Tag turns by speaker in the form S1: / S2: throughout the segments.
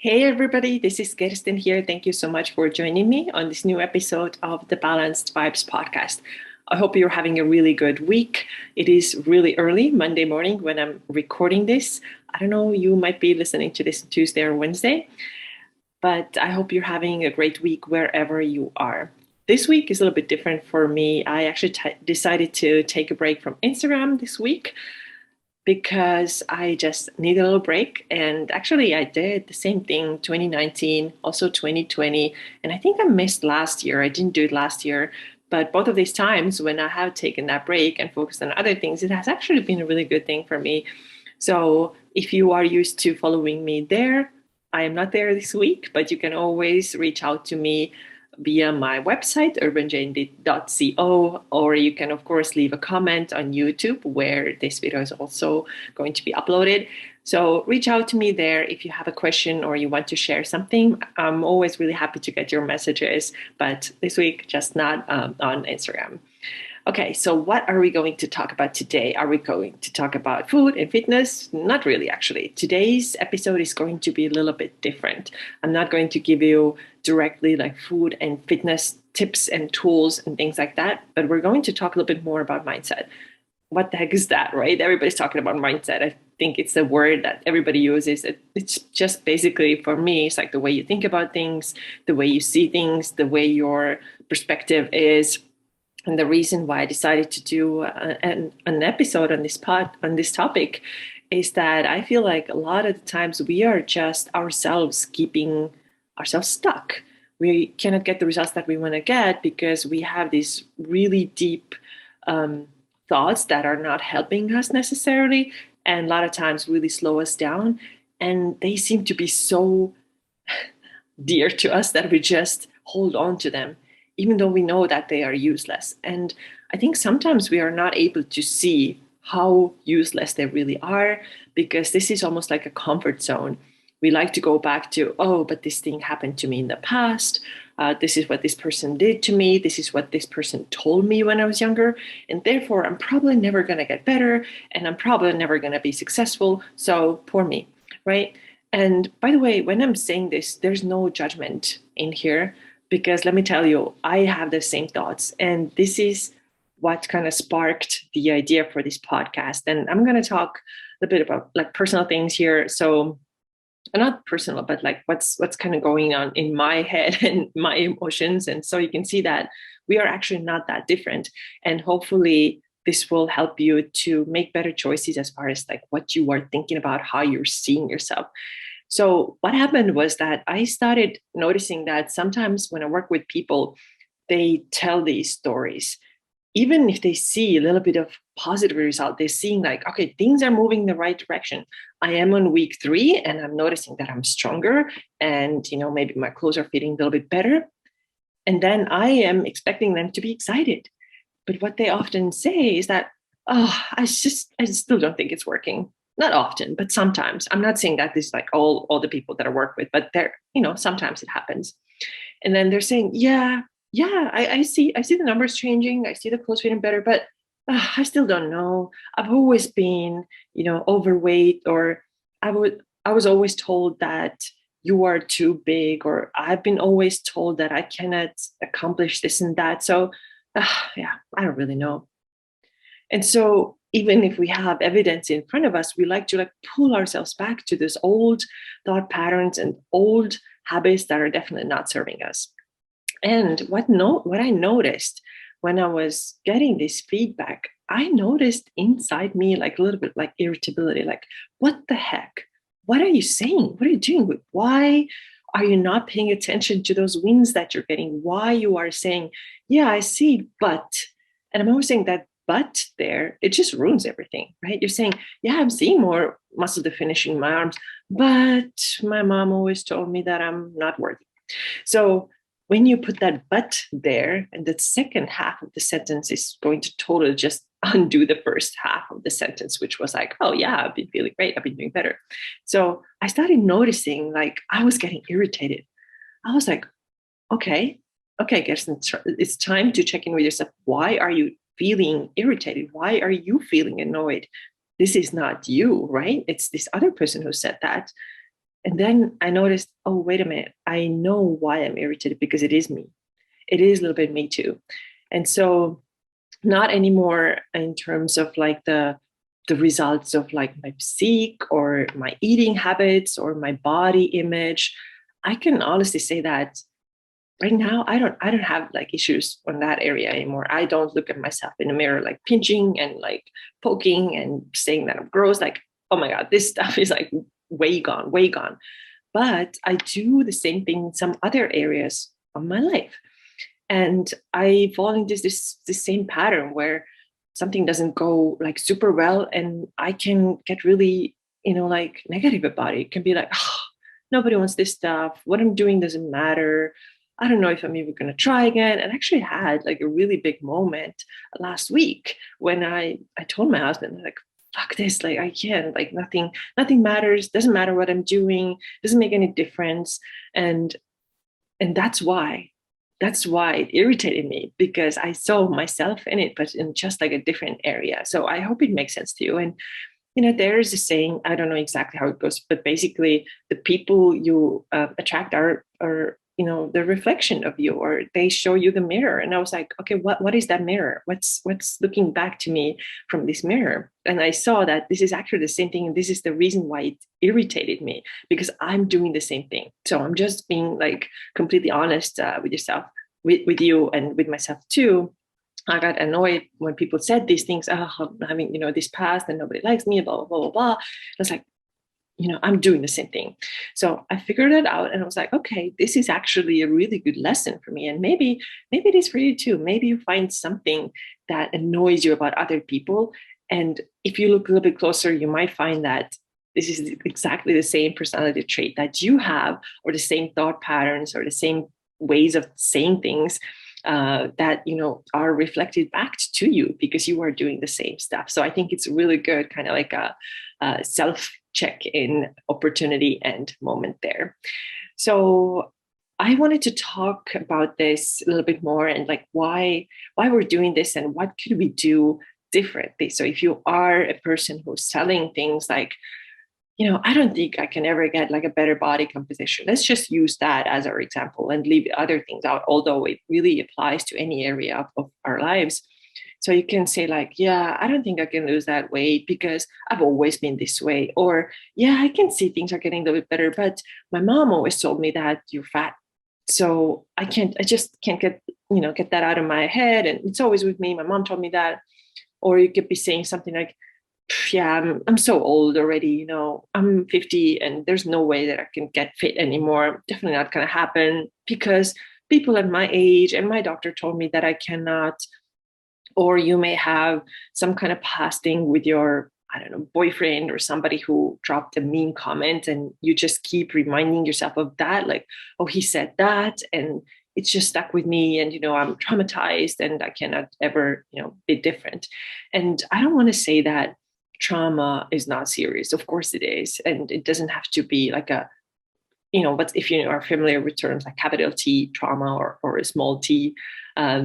S1: Hey everybody, this is Kirsten here. Thank you so much for joining me on this new episode of the Balanced Vibes podcast. I hope you're having a really good week. It is really early Monday morning when I'm recording this. I don't know, you might be listening to this Tuesday or Wednesday, but I hope you're having a great week wherever you are. This week is a little bit different for me. I actually decided to take a break from Instagram this week because I just need a little break. And actually, I did the same thing 2019, also 2020. And I think I missed last year. I didn't do it last year. But both of these times when I have taken that break and focused on other things, it has actually been a really good thing for me. So if you are used to following me there, I am not there this week, but you can always reach out to me via my website, urbanjane.co, or you can, of course, leave a comment on YouTube where this video is also going to be uploaded. So reach out to me there if you have a question or you want to share something. I'm always really happy to get your messages, but this week, just not on Instagram. Okay, so what are we going to talk about today? Are we going to talk about food and fitness? Not really, actually. Today's episode is going to be a little bit different. I'm not going to give you directly like food and fitness tips and tools and things like that, but we're going to talk a little bit more about mindset. What the heck is that, right? Everybody's talking about mindset. I think it's a word that everybody uses. It's just basically, for me, it's like the way you think about things, the way you see things, the way your perspective is. And the reason why I decided to do an episode on this topic is that I feel like a lot of the times we are just ourselves keeping ourselves stuck. We cannot get the results that we want to get because we have these really deep thoughts that are not helping us necessarily, and a lot of times really slow us down. And they seem to be so dear to us that we just hold on to them even though we know that they are useless. And I think sometimes we are not able to see how useless they really are because this is almost like a comfort zone. We like to go back to, oh, but this thing happened to me in the past. This is what this person did to me. This is what this person told me when I was younger. And therefore, I'm probably never going to get better. And I'm probably never going to be successful. So poor me, right? And by the way, when I'm saying this, there's no judgment in here. Because let me tell you, I have the same thoughts. And this is what kind of sparked the idea for this podcast. And I'm going to talk a bit about like personal things here. So not personal, but like what's kind of going on in my head and my emotions. And so you can see that we are actually not that different. And hopefully this will help you to make better choices as far as like what you are thinking about, how you're seeing yourself. So what happened was that I started noticing that sometimes when I work with people, they tell these stories. Even if they see a little bit of positive result, they're seeing like, okay, things are moving in the right direction. I am on week 3 and I'm noticing that I'm stronger and, maybe my clothes are fitting a little bit better. And then I am expecting them to be excited. But what they often say is that, oh, I still don't think it's working. Not often, but sometimes. I'm not saying that this is like all the people that I work with, but sometimes it happens. And then they're saying, yeah, I see the numbers changing. I see the clothes fitting better, but I still don't know. I've always been, overweight, or I was always told that you are too big, or I've been always told that I cannot accomplish this and that. So, yeah, I don't really know. And so even if we have evidence in front of us, we like to pull ourselves back to this old thought patterns and old habits that are definitely not serving us. And what I noticed when I was getting this feedback, I noticed inside me like a little bit like irritability, like, what the heck? What are you saying? What are you doing? Why are you not paying attention to those wins that you're getting? Why you are saying, yeah, I see, but, and I'm always saying that but there, it just ruins everything, right? You're saying, yeah, I'm seeing more muscle definition in my arms, but my mom always told me that I'm not worthy. So when you put that but there, and the second half of the sentence is going to totally just undo the first half of the sentence, which was like, oh yeah, I've been feeling great. I've been doing better. So I started noticing like I was getting irritated. I was like, okay, Kirsten, it's time to check in with yourself. Why are you feeling irritated? Why are you feeling annoyed? This is not you, right? It's this other person who said that. And then I noticed, oh, wait a minute, I know why I'm irritated, because it is me. It is a little bit me too. And so not anymore in terms of like the results of like my physique or my eating habits or my body image. I can honestly say that right now I don't have like issues on that area anymore. I don't look at myself in the mirror like pinching and like poking and saying that I'm gross. Like, oh my God, this stuff is like way gone, way gone. But I do the same thing in some other areas of my life. And I fall into this same pattern where something doesn't go like super well, and I can get really, like negative about it. It can be like, oh, nobody wants this stuff. What I'm doing doesn't matter. I don't know if I'm even going to try again. And I actually had like a really big moment last week when I told my husband, like, fuck this, like I can't, like nothing matters, doesn't matter what I'm doing, doesn't make any difference. And that's why it irritated me, because I saw myself in it, but in just like a different area. So I hope it makes sense to you. And there is a saying, I don't know exactly how it goes, but basically the people you attract are the reflection of you, or they show you the mirror. And I was like, okay, what is that mirror? What's looking back to me from this mirror? And I saw that this is actually the same thing, and this is the reason why it irritated me, because I'm doing the same thing. So I'm just being like completely honest with yourself, with you, and with myself too. I got annoyed when people said these things. Oh, I'm having this past, and nobody likes me, blah blah blah blah blah. I was like, I'm doing the same thing. So I figured it out, and I was like, okay, this is actually a really good lesson for me. And maybe it is for you too. Maybe you find something that annoys you about other people. And if you look a little bit closer, you might find that this is exactly the same personality trait that you have, or the same thought patterns, or the same ways of saying things that are reflected back to you, because you are doing the same stuff. So I think it's really good, kind of like a self check-in opportunity and moment there. So I wanted to talk about this a little bit more, and like why we're doing this, and what could we do differently. So if you are a person who's selling things like, I don't think I can ever get like a better body composition. Let's just use that as our example and leave other things out, although it really applies to any area of our lives. So you can say like, yeah, I don't think I can lose that weight because I've always been this way. Or, yeah, I can see things are getting a little bit better, but my mom always told me that you're fat. So I just can't get that out of my head. And it's always with me. My mom told me that. Or you could be saying something like, yeah, I'm so old already, I'm 50 and there's no way that I can get fit anymore. Definitely not going to happen, because people at my age, and my doctor told me that I cannot. Or you may have some kind of past thing with your, I don't know, boyfriend or somebody who dropped a mean comment, and you just keep reminding yourself of that, like, oh, he said that, and it's just stuck with me, and I'm traumatized and I cannot ever be different. And I don't want to say that trauma is not serious. Of course it is. And it doesn't have to be like but if you are familiar with terms like capital T trauma, or a small t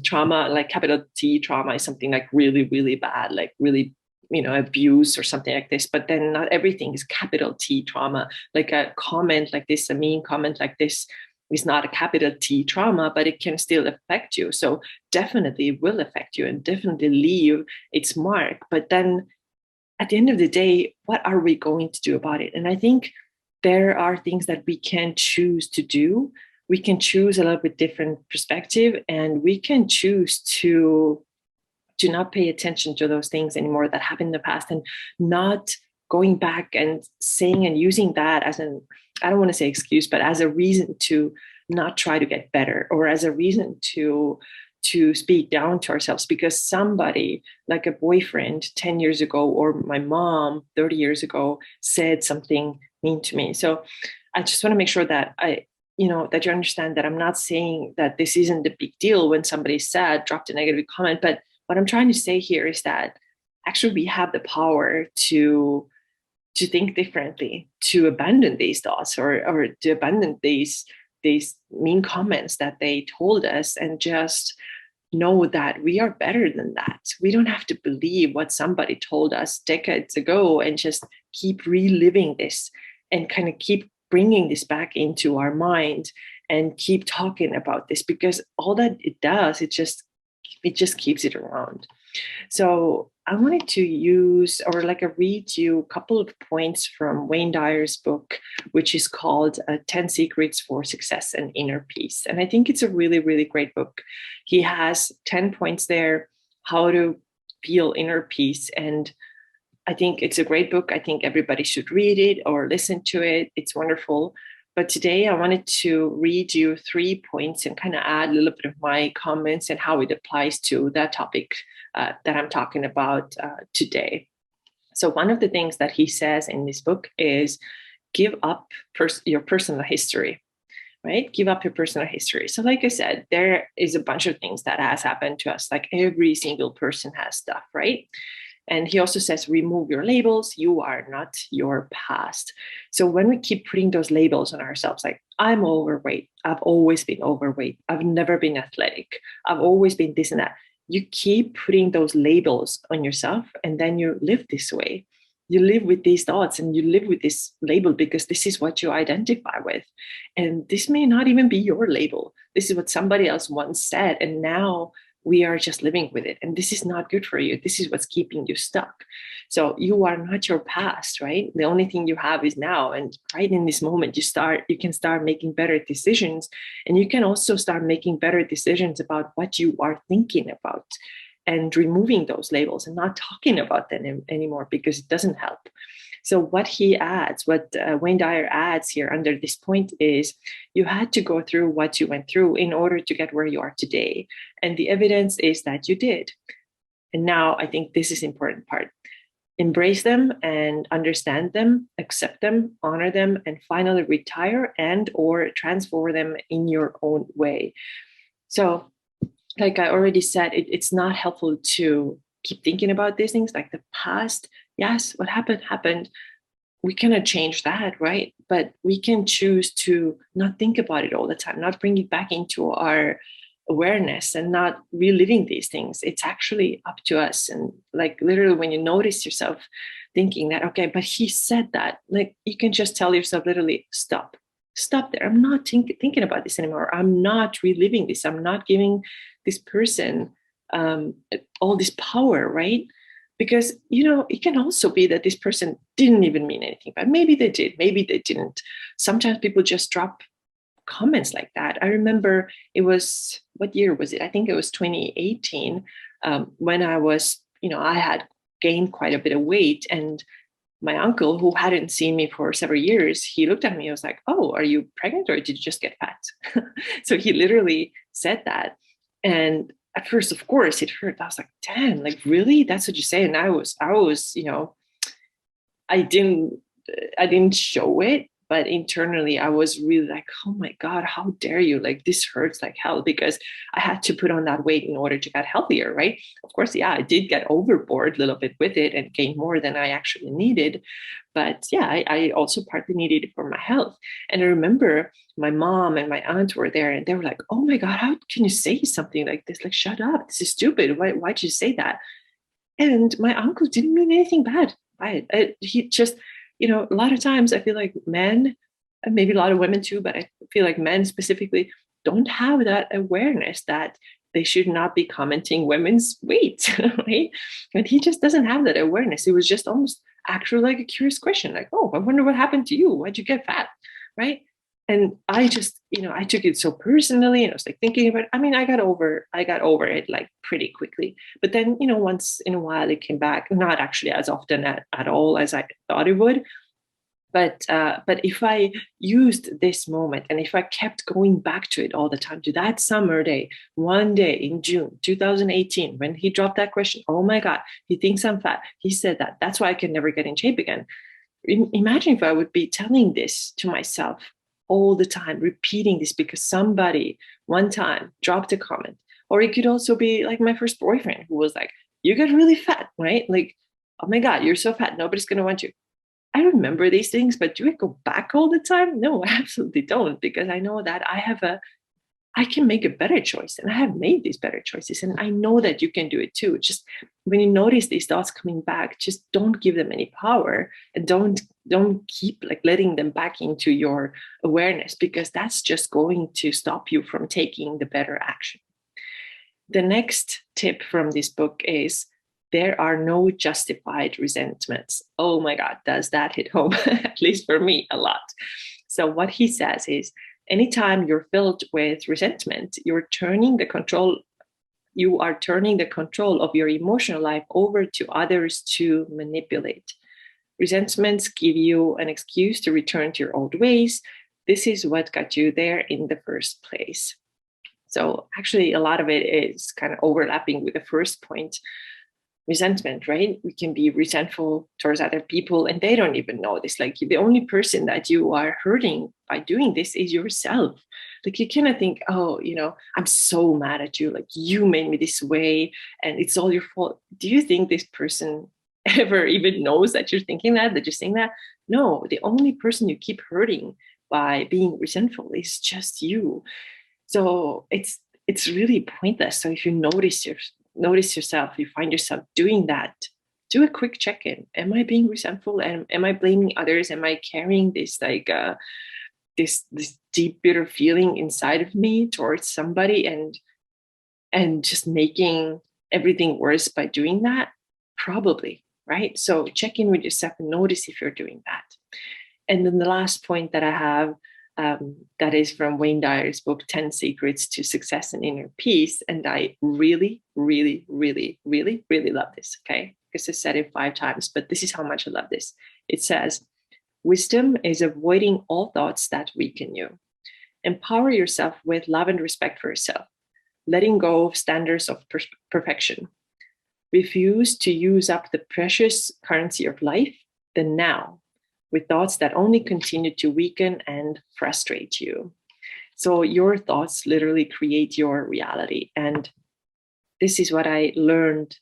S1: trauma, like capital T trauma is something like really, really bad, like really, abuse or something like this. But then not everything is capital T trauma. Like a comment like this, a mean comment like this, is not a capital T trauma, but it can still affect you. So definitely it will affect you and definitely leave its mark. But then at the end of the day, what are we going to do about it? And I think there are things that we can choose to do. We can choose a little bit different perspective, and we can choose to not pay attention to those things anymore that happened in the past, and not going back and saying and using that as an, I don't want to say excuse, but as a reason to not try to get better, or as a reason to speak down to ourselves because somebody, like a boyfriend 10 years ago, or my mom 30 years ago, said something mean to me. So I just want to make sure that that you understand that I'm not saying that this isn't a big deal when somebody said, dropped a negative comment. But what I'm trying to say here is that actually we have the power to think differently, to abandon these thoughts, or to abandon these mean comments that they told us, and just know that we are better than that. We don't have to believe what somebody told us decades ago and just keep reliving this, and kind of keep bringing this back into our mind and keep talking about this, because all that it does, it just keeps it around. So I wanted to use or like read you a couple of points from Wayne Dyer's book, which is called 10 Secrets for Success and Inner Peace. And I think it's a really, really great book. He has 10 points there, how to feel inner peace. And I think it's a great book. I think everybody should read it or listen to it. It's wonderful. But today I wanted to read you 3 points and kind of add a little bit of my comments and how it applies to that topic that I'm talking about today. So one of the things that he says in this book is give up your personal history, right? Give up your personal history. So like I said, there is a bunch of things that has happened to us. Like every single person has stuff, right? And he also says, remove your labels. You are not your past. So when we keep putting those labels on ourselves, like I'm overweight, I've always been overweight, I've never been athletic, I've always been this and that. You keep putting those labels on yourself, and then you live this way. You live with these thoughts and you live with this label because this is what you identify with. And this may not even be your label. This is what somebody else once said. And now we are just living with it. And this is not good for you. This is what's keeping you stuck. So you are not your past, right? The only thing you have is now. And right in this moment, you can start making better decisions. And you can also start making better decisions about what you are thinking about and removing those labels and not talking about them anymore, because it doesn't help. So what Wayne Dyer adds here under this point is you had to go through what you went through in order to get where you are today. And the evidence is that you did. And now I think this is the important part. Embrace them and understand them, accept them, honor them, and finally retire and or transform them in your own way. So like I already said, it's not helpful to keep thinking about these things like the past. Yes, what happened. We cannot change that, right? But we can choose to not think about it all the time, not bring it back into our awareness and not reliving these things. It's actually up to us. And like literally when you notice yourself thinking that, okay, but he said that, like you can just tell yourself literally, stop there. I'm not thinking about this anymore. I'm not reliving this. I'm not giving this person all this power, right? Because, it can also be that this person didn't even mean anything, but maybe they did, maybe they didn't. Sometimes people just drop comments like that. I remember what year was it? I think it was 2018 when I had gained quite a bit of weight, and my uncle, who hadn't seen me for several years, he looked at me and was like, oh, are you pregnant or did you just get fat? So he literally said that. And at first, of course, it hurt. I was like, damn, like, really? That's what you say? And I was, I didn't show it, but internally I was really like, oh my God, how dare you? Like, this hurts like hell, because I had to put on that weight in order to get healthier, right? Of course, yeah, I did get overboard a little bit with it and gain more than I actually needed. But yeah, I also partly needed it for my health. And I remember my mom and my aunt were there and they were like, oh my God, how can you say something like this? Like, shut up. This is stupid. Why'd you say that? And my uncle didn't mean anything bad by it. He just, a lot of times I feel like men, and maybe a lot of women too, but I feel like men specifically don't have that awareness that they should not be commenting women's weight, right? And he just doesn't have that awareness. It was just almost actually like a curious question, like, oh, I wonder what happened to you. Why'd you get fat, right? And I just, I took it so personally, and I was like thinking about it. I mean, I got over it like pretty quickly. But then, once in a while it came back, not actually as often at all as I thought it would. But if I used this moment and if I kept going back to it all the time, to that summer day, one day in June 2018, when he dropped that question, oh my God, he thinks I'm fat. He said that. That's why I can never get in shape again. Imagine if I would be telling this to myself all the time, repeating this because somebody one time dropped a comment. Or it could also be like my first boyfriend who was like, you got really fat, right? Like, oh my God, you're so fat. Nobody's going to want you. I remember these things, but do I go back all the time? No, I absolutely don't, because I know that I have a I can make a better choice, and I have made these better choices, and I know that you can do it too. Just when you notice these thoughts coming back, just don't give them any power, and don't keep like letting them back into your awareness, because that's just going to stop you from taking the better action. The next tip from this book is there are no justified resentments. Oh my God, does that hit home? At least for me, a lot. So what he says is, anytime you're filled with resentment, you are turning the control of your emotional life over to others to manipulate. Resentments give you an excuse to return to your old ways. This is what got you there in the first place. So actually, a lot of it is kind of overlapping with the first point. Resentment, right? We can be resentful towards other people and they don't even know this. Like, the only person that you are hurting by doing this is yourself. Like, you cannot think, oh, I'm so mad at you, like you made me this way and it's all your fault. Do you think this person ever even knows that you're thinking that you're saying that? No, the only person you keep hurting by being resentful is just you. So it's really pointless. So if you notice yourself, you find yourself doing that, do a quick check-in. Am I being resentful? And am I blaming others? Am I carrying this this deep bitter feeling inside of me towards somebody and just making everything worse by doing that? Probably, right? So check in with yourself and notice if you're doing that. And then the last point that I have, that is from Wayne Dyer's book, 10 Secrets to Success and Inner Peace. And I really, really, really, really, really love this, okay? Because I said it 5 times, but this is how much I love this. It says, wisdom is avoiding all thoughts that weaken you. Empower yourself with love and respect for yourself, letting go of standards of perfection. Refuse to use up the precious currency of life, the now, with thoughts that only continue to weaken and frustrate you. So your thoughts literally create your reality. And this is what I learned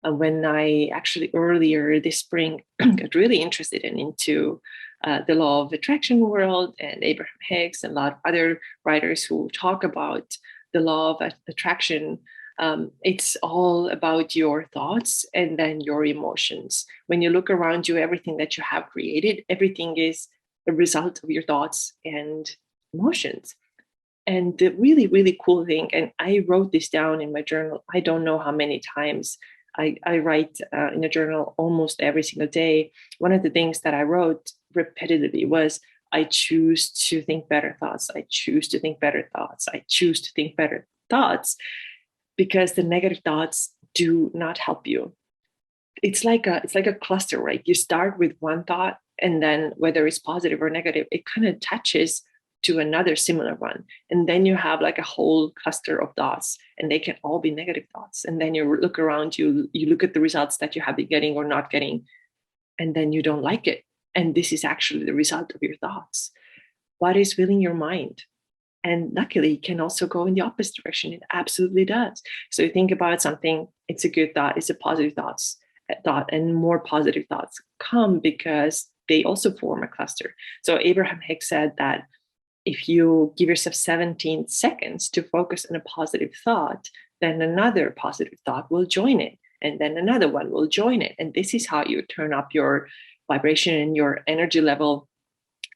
S1: when I actually earlier this spring got really interested into the law of attraction world, and Abraham Hicks and a lot of other writers who talk about the law of attraction. It's all about your thoughts and then your emotions. When you look around you, everything that you have created, everything is a result of your thoughts and emotions. And the really, really cool thing, and I wrote this down in my journal, I don't know how many times I write in a journal almost every single day. One of the things that I wrote repetitively was, I choose to think better thoughts. I choose to think better thoughts. I choose to think better thoughts. Because the negative thoughts do not help you. It's like a cluster, right? You start with one thought, and then whether it's positive or negative, it kind of attaches to another similar one. And then you have like a whole cluster of thoughts, and they can all be negative thoughts. And then you look around you look at the results that you have been getting or not getting, and then you don't like it. And this is actually the result of your thoughts. What is filling your mind? And luckily, it can also go in the opposite direction. It absolutely does. So you think about something, it's a good thought, it's a positive thought, and more positive thoughts come because they also form a cluster. So Abraham Hicks said that if you give yourself 17 seconds to focus on a positive thought, then another positive thought will join it. And then another one will join it. And this is how you turn up your vibration and your energy level.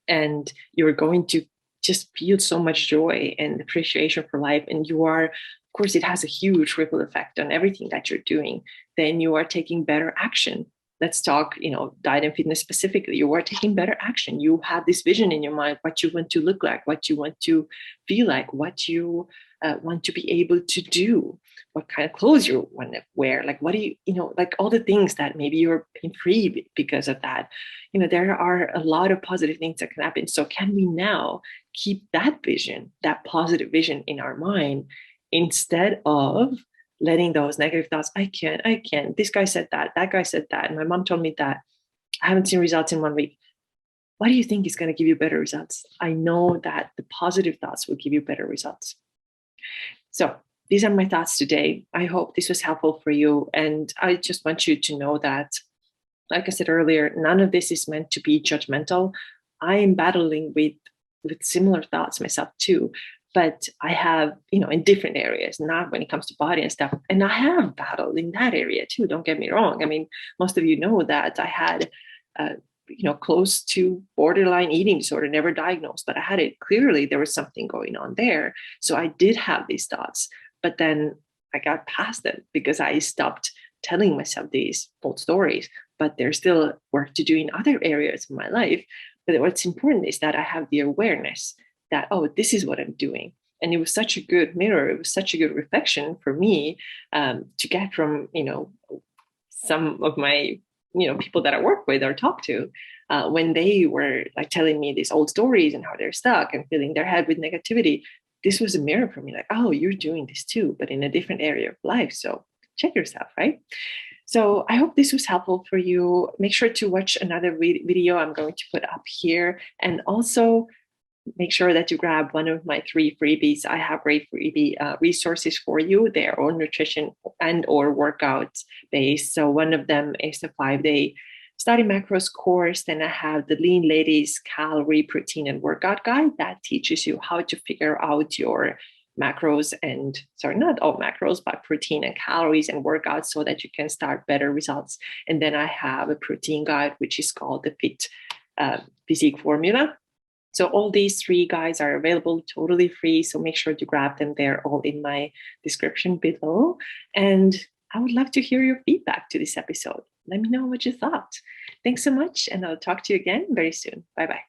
S1: And you're going to just feel so much joy and appreciation for life. And you are, of course, it has a huge ripple effect on everything that you're doing. Then you are taking better action. Let's talk, diet and fitness specifically. You are taking better action. You have this vision in your mind, what you want to look like, what you want to feel like, what you want to be able to do, what kind of clothes you want to wear. Like, what do like all the things that maybe you're pain free because of that. There are a lot of positive things that can happen. So can we now keep that vision, that positive vision in our mind, instead of letting those negative thoughts, I can't, this guy said that guy said that, and my mom told me that, I haven't seen results in 1 week. What do you think is going to give you better results? I know that the positive thoughts will give you better results. So these are my thoughts today. I hope this was helpful for you. And I just want you to know that, like I said earlier, none of this is meant to be judgmental. I am battling with similar thoughts myself too. But I have, in different areas, not when it comes to body and stuff. And I have battled in that area too. Don't get me wrong. I mean, most of you know that I had, close to borderline eating disorder, never diagnosed, but I had it clearly. There was something going on there. So I did have these thoughts, but then I got past them because I stopped telling myself these old stories. But there's still work to do in other areas of my life. But what's important is that I have the awareness that, oh, this is what I'm doing. And it was such a good mirror. It was such a good reflection for me to get from, some of my, people that I work with or talk to when they were like telling me these old stories and how they're stuck and filling their head with negativity. This was a mirror for me, like, oh, you're doing this too, but in a different area of life. So check yourself, right? So I hope this was helpful for you. Make sure to watch another video I'm going to put up here. And also make sure that you grab one of my 3 freebies. I have great freebie resources for you. They are all nutrition and or workout based. So one of them is the 5-day Study Macros course. Then I have the Lean Ladies Calorie, Protein, and Workout Guide that teaches you how to figure out your macros and, sorry, not all macros, but protein and calories and workouts so that you can start better results. And then I have a protein guide, which is called the Fit Physique Formula. So all these 3 guides are available totally free. So make sure to grab them. They're all in my description below. And I would love to hear your feedback to this episode. Let me know what you thought. Thanks so much. And I'll talk to you again very soon. Bye-bye.